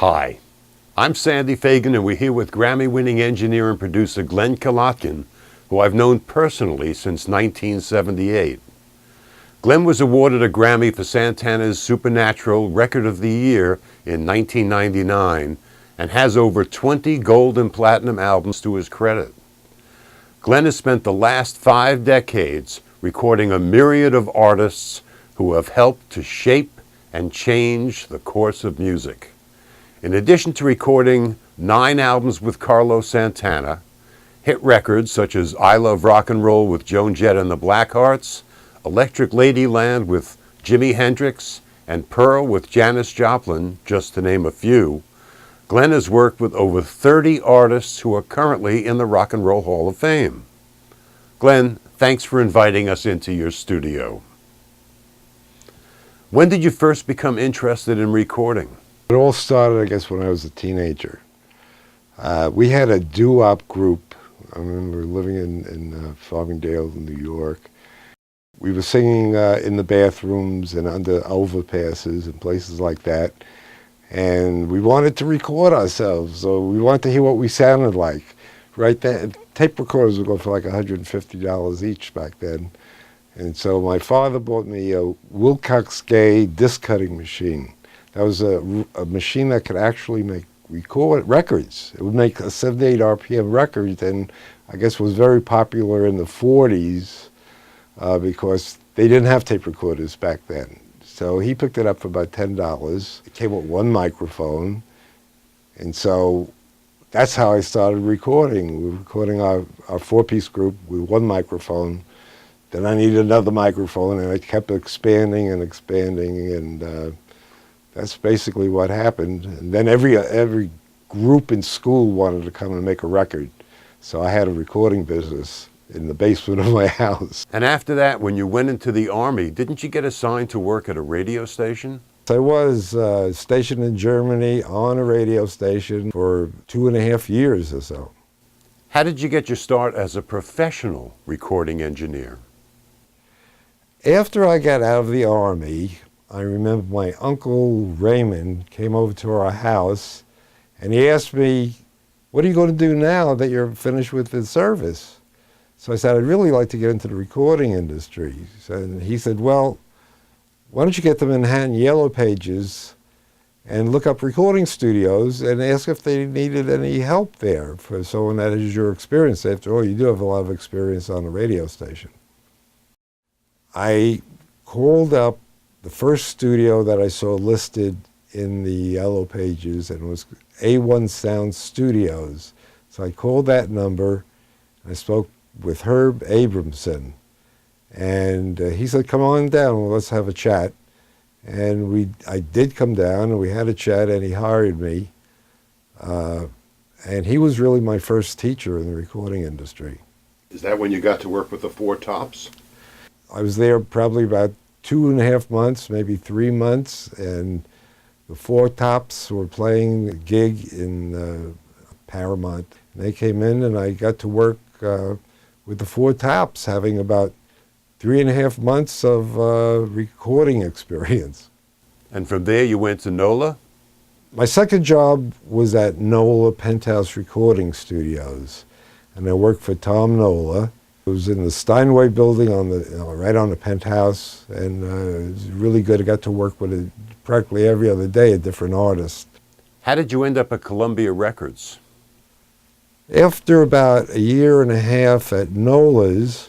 Hi, I'm Sandy Fagan, and we're here with Grammy-winning engineer and producer Glen Kolotkin, who I've known personally since 1978. Glen was awarded a Grammy for Santana's Supernatural Record of the Year in 1999 and has over 20 gold and platinum albums to his credit. Glen has spent the last 5 decades recording a myriad of artists who have helped to shape and change the course of music. In addition to recording 9 albums with Carlos Santana, hit records such as I Love Rock and Roll with Joan Jett and the Blackhearts, Electric Ladyland with Jimi Hendrix, and Pearl with Janis Joplin, just to name a few, Glen has worked with over 30 artists who are currently in the Rock and Roll Hall of Fame. Glen, thanks for inviting us into your studio. When did you first become interested in recording? It all started, I guess, when I was a teenager. We had a doo-wop group. I remember living in Farmingdale, New York. We were singing in the bathrooms and under overpasses and places like that. And we wanted to record ourselves, so we wanted to hear what we sounded like. Right then, tape recorders would go for like $150 each back then. And so my father bought me a Wilcox Gay disc cutting machine. That was a machine that could actually record records. It would make a 78 RPM record, and I guess was very popular in the 40s because they didn't have tape recorders back then. So he picked it up for about $10. It came with 1 microphone, and so that's how I started recording. We were recording our 4-piece group with 1 microphone. Then I needed another microphone, and I kept expanding and expanding, and that's basically what happened. And then every group in school wanted to come and make a record. So I had a recording business in the basement of my house. And after that, when you went into the Army, didn't you get assigned to work at a radio station? I was stationed in Germany on a radio station for 2.5 years or so. How did you get your start as a professional recording engineer? After I got out of the Army, I remember my uncle Raymond came over to our house and he asked me, "What are you going to do now that you're finished with the service?" So I said, "I'd really like to get into the recording industry." And he said, "Well, why don't you get the Manhattan Yellow Pages and look up recording studios and ask if they needed any help there for someone that is your experience. After all, you do have a lot of experience on a radio station." I called up the first studio that I saw listed in the Yellow Pages, and it was A1 Sound Studios. So I called that number, and I spoke with Herb Abramson. And he said, "Come on down, let's have a chat." And I did come down, and we had a chat, and he hired me. And he was really my first teacher in the recording industry. Is that when you got to work with the Four Tops? I was there probably about 2.5 months, maybe 3 months, and the Four Tops were playing a gig in Paramount. And they came in, and I got to work with the Four Tops, having about 3.5 months of recording experience. And from there you went to NOLA? My second job was at NOLA Penthouse Recording Studios, and I worked for Tom Nola. It was in the Steinway building right on the penthouse, and it was really good. I got to work with it practically every other day, a different artist. How did you end up at Columbia Records? After about 1.5 years at NOLA's,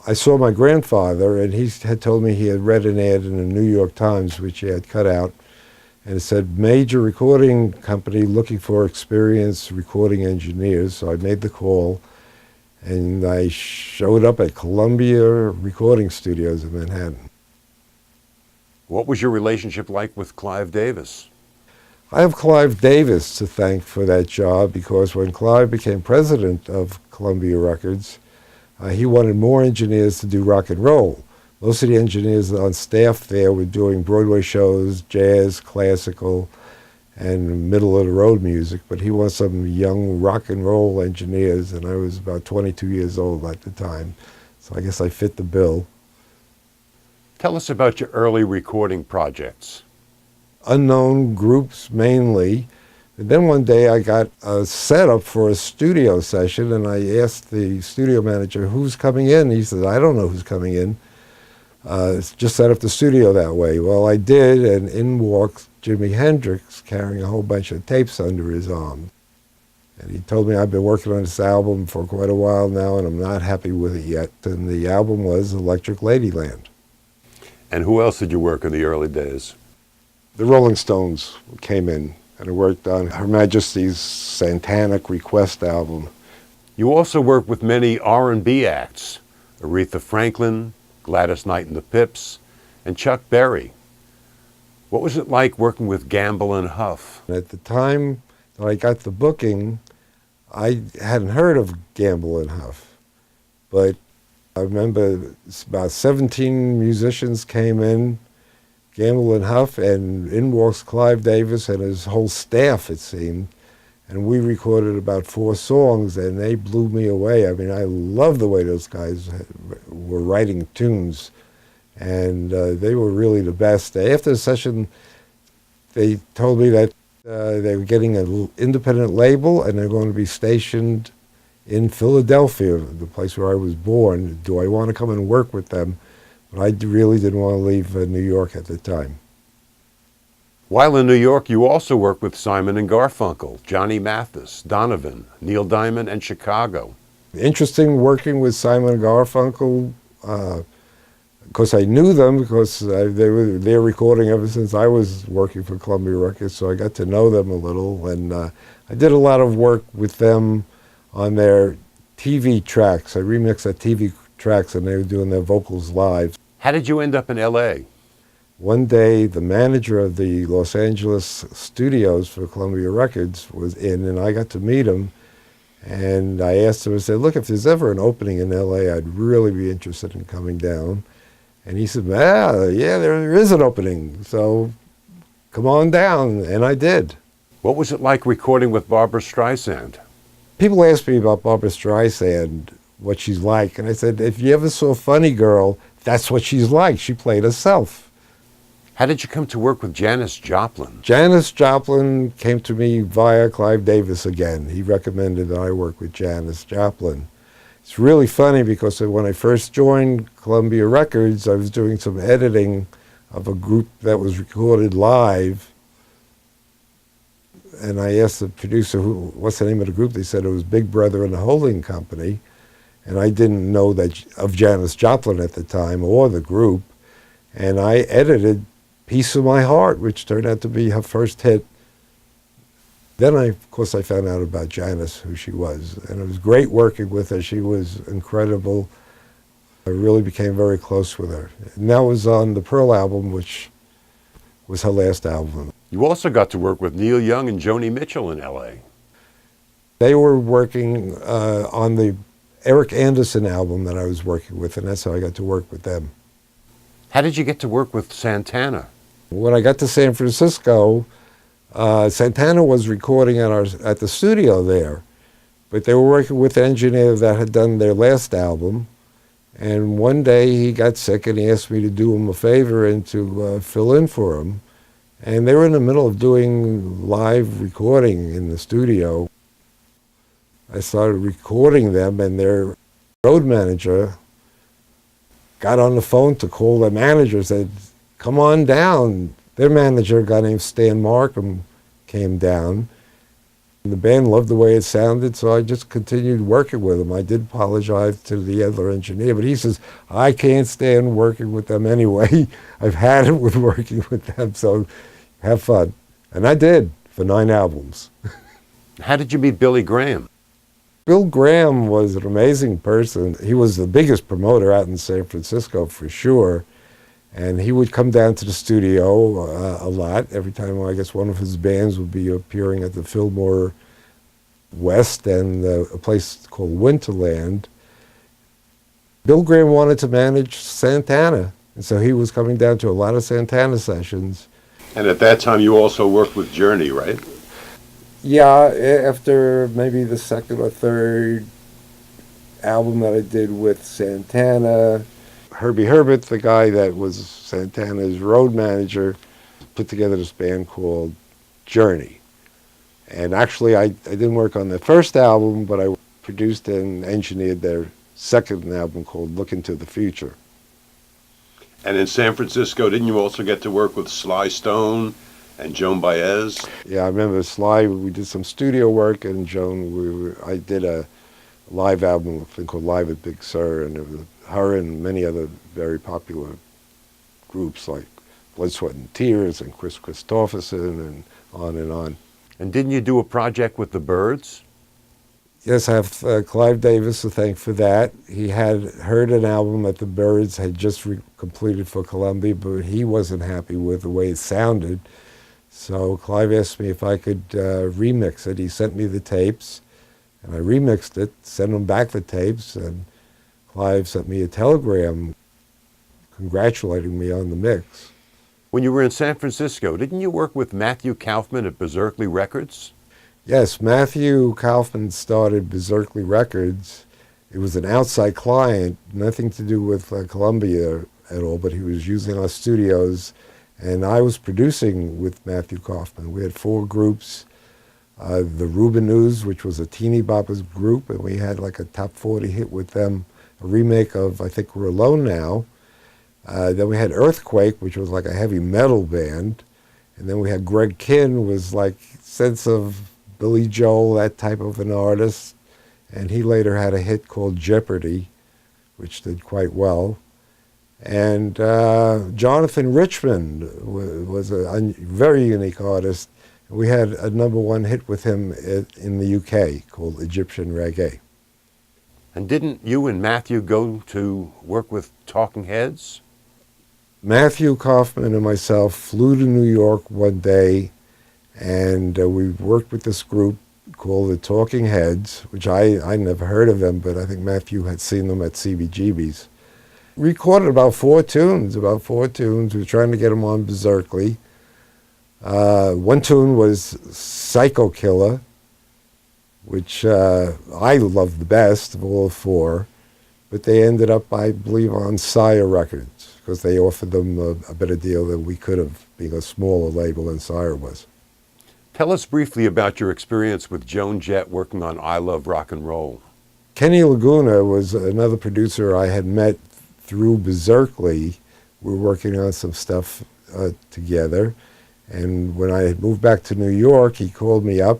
I saw my grandfather, and he had told me he had read an ad in the New York Times, which he had cut out, and it said, "Major recording company looking for experienced recording engineers." So I made the call, and I showed up at Columbia Recording Studios in Manhattan. What was your relationship like with Clive Davis? I have Clive Davis to thank for that job, because when Clive became president of Columbia Records, he wanted more engineers to do rock and roll. Most of the engineers on staff there were doing Broadway shows, jazz, classical, and middle-of-the-road music, but he wanted some young rock and roll engineers, and I was about 22 years old at the time, so I guess I fit the bill. Tell us about your early recording projects. unknown groups mainly. And then one day I got a setup for a studio session, and I asked the studio manager, who's coming in? He said, I don't know who's coming in. Just set up the studio that way. Well, I did, and in walks Jimi Hendrix carrying a whole bunch of tapes under his arm. And he told me, I've been working on this album for quite a while now, and I'm not happy with it yet. And the album was Electric Ladyland. And who else did you work in the early days? The Rolling Stones came in, and I worked on Her Majesty's Santanic Request album. You also worked with many R&B acts, Aretha Franklin, Gladys Knight and the Pips, and Chuck Berry. What was it like working with Gamble and Huff? At the time that I got the booking, I hadn't heard of Gamble and Huff, but I remember about 17 musicians came in, Gamble and Huff, and in walks Clive Davis and his whole staff, it seemed. And we recorded about 4 songs, and they blew me away. I mean, I love the way those guys were writing tunes, and they were really the best. After the session, they told me that they were getting an independent label, and they're going to be stationed in Philadelphia, the place where I was born. Do I want to come and work with them? But I really didn't want to leave New York at the time. While in New York, you also worked with Simon and Garfunkel, Johnny Mathis, Donovan, Neil Diamond, and Chicago. Interesting working with Simon and Garfunkel. Of course, I knew them because they were there recording ever since I was working for Columbia Records, so I got to know them a little. And I did a lot of work with them on their TV tracks. I remixed their TV tracks, and they were doing their vocals live. How did you end up in L.A.? One day, the manager of the Los Angeles studios for Columbia Records was in, and I got to meet him. And I asked him, I said, look, if there's ever an opening in LA, I'd really be interested in coming down. And he said, yeah, there is an opening, so come on down. And I did. What was it like recording with Barbra Streisand? People ask me about Barbra Streisand, what she's like. And I said, if you ever saw Funny Girl, that's what she's like. She played herself. How did you come to work with Janis Joplin? Janis Joplin came to me via Clive Davis again. He recommended that I work with Janis Joplin. It's really funny because when I first joined Columbia Records, I was doing some editing of a group that was recorded live. And I asked the producer, what's the name of the group? They said it was Big Brother and the Holding Company. And I didn't know that of Janis Joplin at the time or the group. And I edited Piece of My Heart, which turned out to be her first hit. Then, of course, I found out about Janis, who she was. And it was great working with her. She was incredible. I really became very close with her. And that was on the Pearl album, which was her last album. You also got to work with Neil Young and Joni Mitchell in L.A. They were working on the Eric Anderson album that I was working with, and that's how I got to work with them. How did you get to work with Santana? When I got to San Francisco, Santana was recording at the studio there, but they were working with the engineer that had done their last album. And one day he got sick and he asked me to do him a favor and to fill in for him. And they were in the middle of doing live recording in the studio. I started recording them, and their road manager got on the phone to call their manager, said, come on down. Their manager, a guy named Stan Markham, came down. And the band loved the way it sounded, so I just continued working with them. I did apologize to the other engineer, but he says, I can't stand working with them anyway. I've had it with working with them, so have fun. And I did, for 9 albums. How did you meet Billy Graham? Bill Graham was an amazing person. He was the biggest promoter out in San Francisco, for sure. And he would come down to the studio a lot. Every time, I guess, one of his bands would be appearing at the Fillmore West and a place called Winterland. Bill Graham wanted to manage Santana, and so he was coming down to a lot of Santana sessions. And at that time, you also worked with Journey, right? Yeah, after maybe the second or third album that I did with Santana, Herbie Herbert, the guy that was Santana's road manager, put together this band called Journey. And actually, I didn't work on their first album, but I produced and engineered their second album called Look Into the Future. And in San Francisco, didn't you also get to work with Sly Stone and Joan Baez? Yeah, I remember Sly, we did some studio work, and Joan, I did a live album, a thing called Live at Big Sur, and it was her and many other very popular groups like Blood, Sweat and Tears and Chris Christopherson and on and on. And didn't you do a project with the Byrds? Yes, I have Clive Davis to thank for that. He had heard an album that the Byrds had just completed for Columbia, but he wasn't happy with the way it sounded. So Clive asked me if I could remix it. He sent me the tapes, and I remixed it, sent him back the tapes, and Clive sent me a telegram congratulating me on the mix. When you were in San Francisco, didn't you work with Matthew Kaufman at Berserkly Records? Yes, Matthew Kaufman started Berserkly Records. It was an outside client, nothing to do with Columbia at all, but he was using our studios, and I was producing with Matthew Kaufman. We had 4 groups, the Rubinoos, which was a teeny boppers group, and we had like a top 40 hit with them, a remake of I Think We're Alone Now. Then we had Earthquake, which was like a heavy metal band, and then we had Greg Kinn, was like sense of Billy Joel, that type of an artist, and he later had a hit called Jeopardy, which did quite well. And Jonathan Richman was a very unique artist. We had a #1 hit with him in the UK called Egyptian Reggae. And didn't you and Matthew go to work with Talking Heads? Matthew Kaufman and myself flew to New York one day, and we worked with this group called the Talking Heads, which I never heard of them, but I think Matthew had seen them at CBGB's. Recorded about four tunes. We were trying to get them on Berserkly. One tune was Psycho Killer, which I loved the best of all 4, but they ended up, I believe, on Sire Records, because they offered them a better deal than we could have, being a smaller label than Sire was. Tell us briefly about your experience with Joan Jett working on I Love Rock and Roll. Kenny Laguna was another producer I had met through Berserkly. We were working on some stuff together, and when I had moved back to New York, he called me up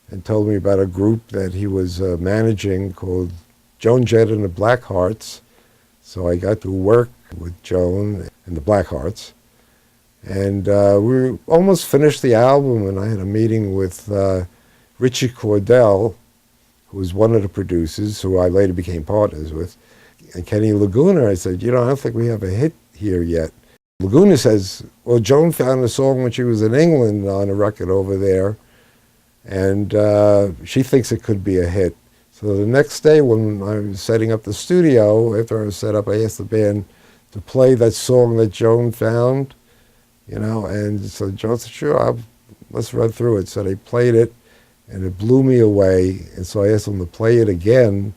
and told me about a group that he was managing called Joan Jett and the Blackhearts. So I got to work with Joan and the Blackhearts. And we almost finished the album, and I had a meeting with Richie Cordell, who was one of the producers, who I later became partners with. And Kenny Laguna, I said, I don't think we have a hit here yet. Laguna says, well, Joan found a song when she was in England on a record over there, and she thinks it could be a hit. So the next day when I was setting up the studio, after I was set up, I asked the band to play that song that Joan found, and so Joan said, sure, let's run through it. So they played it, and it blew me away, and so I asked them to play it again,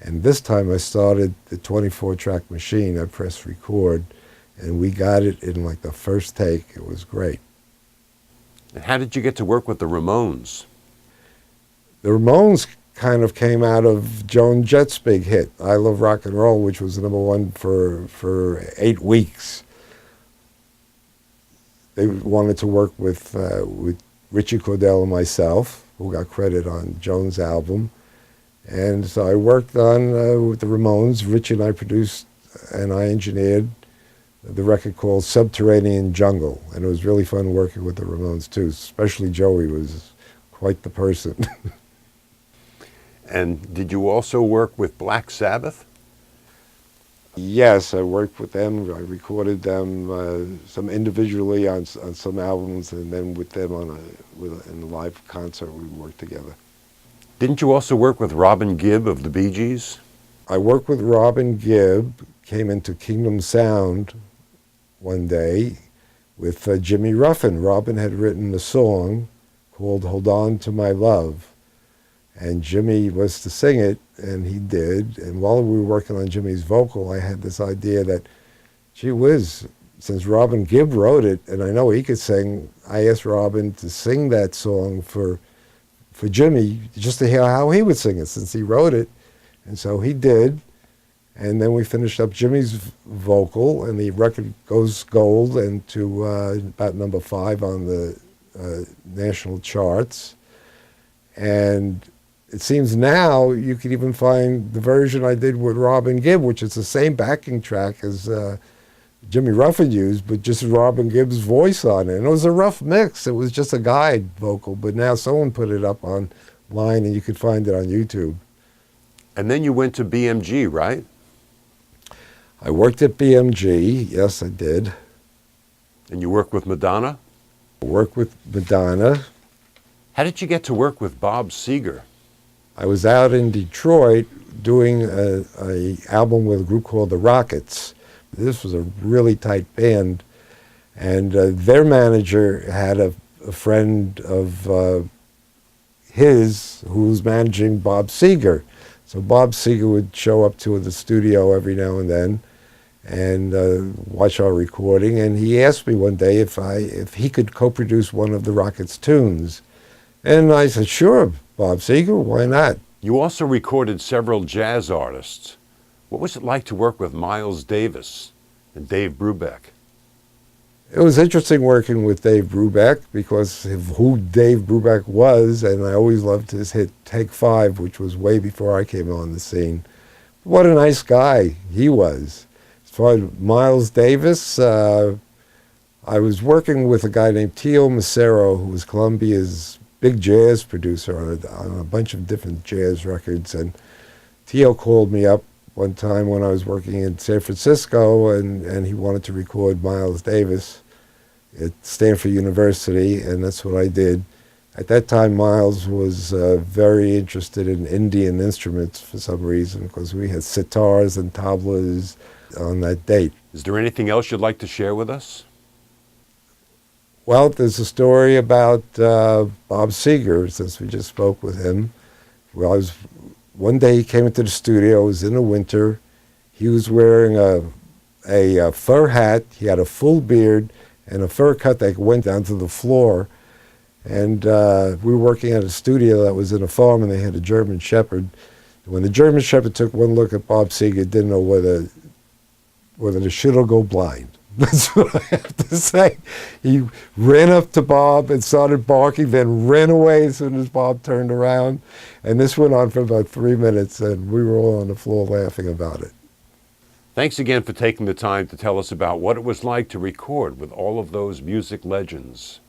and this time I started the 24-track machine. I pressed record, and we got it in like the first take. It was great. And how did you get to work with the Ramones? The Ramones kind of came out of Joan Jett's big hit, I Love Rock and Roll, which was #1 for 8 weeks. They wanted to work with Richie Cordell and myself, who got credit on Joan's album. And so I worked on with the Ramones. Richie and I produced and I engineered the record called Subterranean Jungle. And it was really fun working with the Ramones too, especially Joey was quite the person. And did you also work with Black Sabbath? Yes, I worked with them. I recorded them some individually on some albums, and then with them in a live concert we worked together. Didn't you also work with Robin Gibb of the Bee Gees? I worked with Robin Gibb, came into Kingdom Sound one day with Jimmy Ruffin. Robin had written a song called Hold On to My Love, and Jimmy was to sing it, and he did. And while we were working on Jimmy's vocal, I had this idea that, gee whiz, since Robin Gibb wrote it, and I know he could sing, I asked Robin to sing that song for Jimmy, just to hear how he would sing it, since he wrote it. And so he did. And then we finished up Jimmy's vocal, and the record goes gold and to about number 5 on the national charts. And it seems now you can even find the version I did with Robin Gibb, which is the same backing track as Jimmy Ruffin used, but just Robin Gibb's voice on it. And it was a rough mix. It was just a guide vocal, but now someone put it up online and you could find it on YouTube. And then you went to BMG, right? I worked at BMG, yes I did. And you worked with Madonna? I worked with Madonna. How did you get to work with Bob Seger? I was out in Detroit doing a album with a group called the Rockets. This was a really tight band, and their manager had a friend of his who was managing Bob Seger. So Bob Seger would show up to the studio every now and then and watch our recording, and he asked me one day if he could co-produce one of the Rockets' tunes. And I said, sure, Bob Seger, why not? You also recorded several jazz artists. What was it like to work with Miles Davis and Dave Brubeck? It was interesting working with Dave Brubeck because of who Dave Brubeck was, and I always loved his hit Take 5, which was way before I came on the scene. What a nice guy he was. As far as Miles Davis, I was working with a guy named Tio Macero, who was Columbia's big jazz producer on a bunch of different jazz records, and Tio called me up one time when I was working in San Francisco, and he wanted to record Miles Davis at Stanford University, and that's what I did. At that time, Miles was very interested in Indian instruments for some reason, because we had sitars and tablas on that date. Is there anything else you'd like to share with us? Well, there's a story about Bob Seger, since we just spoke with him. Well, one day he came into the studio, it was in the winter. He was wearing a fur hat, he had a full beard, and a fur cut that went down to the floor. And we were working at a studio that was in a farm, and they had a German Shepherd. When the German Shepherd took one look at Bob Seger, didn't know whether to shoot or go blind. That's what I have to say. He ran up to Bob and started barking, then ran away as soon as Bob turned around. And this went on for about 3 minutes, and we were all on the floor laughing about it. Thanks again for taking the time to tell us about what it was like to record with all of those music legends.